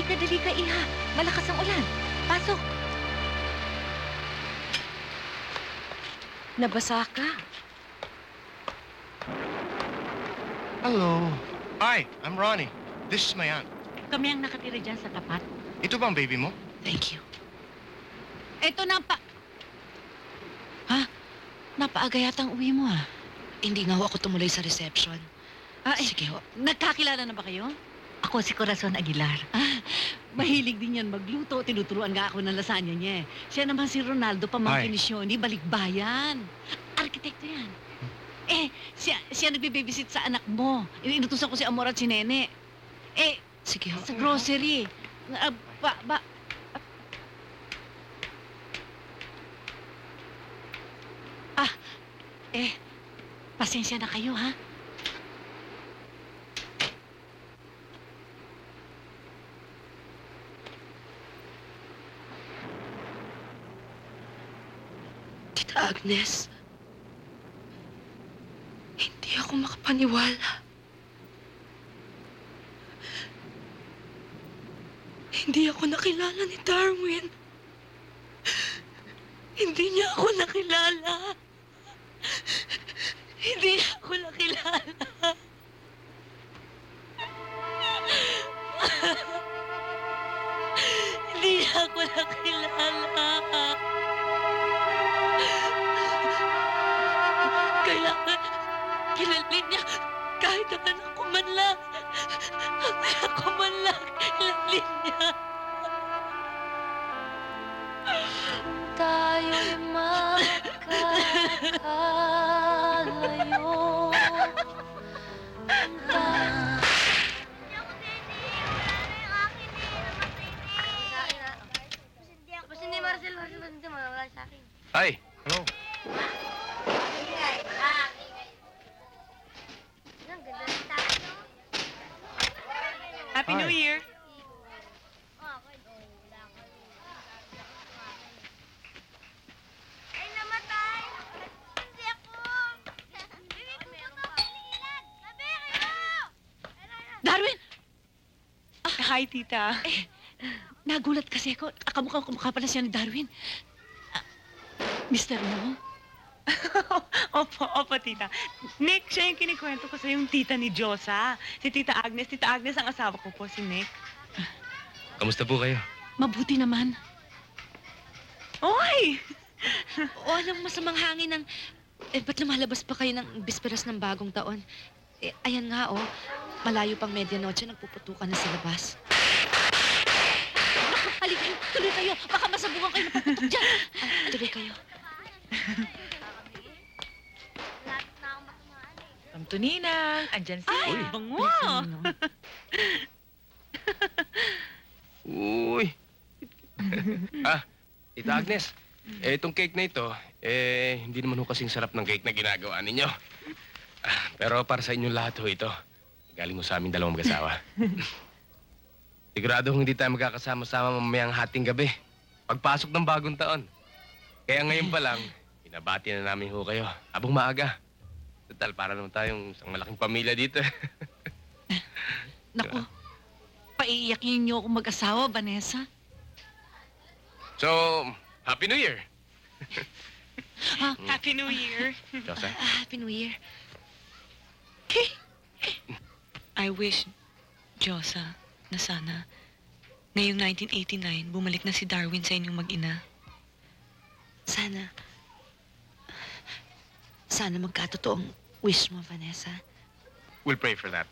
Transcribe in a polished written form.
dali ka, Iha. Malakas ang ulan. Pasok. Nabasa ka. Hello. Hi, I'm Ronnie. This is my aunt. Kami ang nakatira dyan sa tapat. Ito ba ang baby mo? Thank you. Eto na Ha? Napaaga yata ang uwi mo, ah. Hindi nga ho ako tumuloy sa reception. Sige ho. Nagkakilala na ba kayo? Ako si Corazon Aguilar. Mahilig din yan magluto. Tinuturuan nga ako ng lasagna niya eh. Siya naman si Ronaldo pamangkin Hi. ni Shoni, balikbayan. Arkitekto yan. Siya nagbe-babysit sa anak mo. Inutusan ko si Amor at si Nene. Sige ho. Sa grocery. Pasensya na kayo, ha? Tita Agnes, hindi ako makapaniwala. Hindi ako nakilala ni Darwin. Hindi niya ako nakilala. Hindi niya ako nakilala. Hindi niya ako nakilala. Kailangan kilalin niya kahit ang anak ko man lang. Ang anak ko man lang, kilalin niya. Tayo'y magkakalayo. Hindi, Marcel, hindi mawala sa akin. Hi. Hello. Ang ganda ng tayo. Happy New Year! Ay, namatay! Hindi ako! Bibi, pupunta ako ilan! Sabi kayo! Darwin! Hi, tita. Nagulat kasi ako. Kamukha pala siya ni Darwin. Mister mo? Opo, tita. Nick, siya yung kinikwento ko sa yung tita ni Josa. Si Tita Agnes. Tita Agnes ang asawa ko po, si Nick. Kamusta po kayo? Mabuti naman. Oy! O anong masamang hangin ng... ba't lumalabas pa kayo ng bisperas ng bagong taon? Ayan nga, malayo pang medianoche, nagpuputukan na sa labas. Halika, tuloy kayo. Baka masabungan kayo na paputok dyan. Tuloy kayo. Lapit na akong matumaan eh. Kamto Ninang, andyan si... Ay, Uy, bango! Uy. Tita Agnes. Itong cake na ito, hindi naman ho kasing sarap ng cake na ginagawa ninyo. Pero para sa inyong lahat ho ito. Galing mo sa aming dalawang mag-asawa. Sigurado hindi tayo magkakasama-sama mamayang hating gabi. Pagpasok ng bagong taon. Kaya ngayon pa lang, binabati na namin ho kayo. Habang maaga. Total, para naman tayong isang malaking pamilya dito. Naku, paiiyakin niyo akong mag-asawa, Vanessa. So, Happy New Year! Happy New Year! Josa? Happy New Year. I wish, Josa, na sana ngayong 1989 bumalik na si Darwin sa inyong mag-ina. Sana magkatotoong wish mo, Vanessa. We'll pray for that.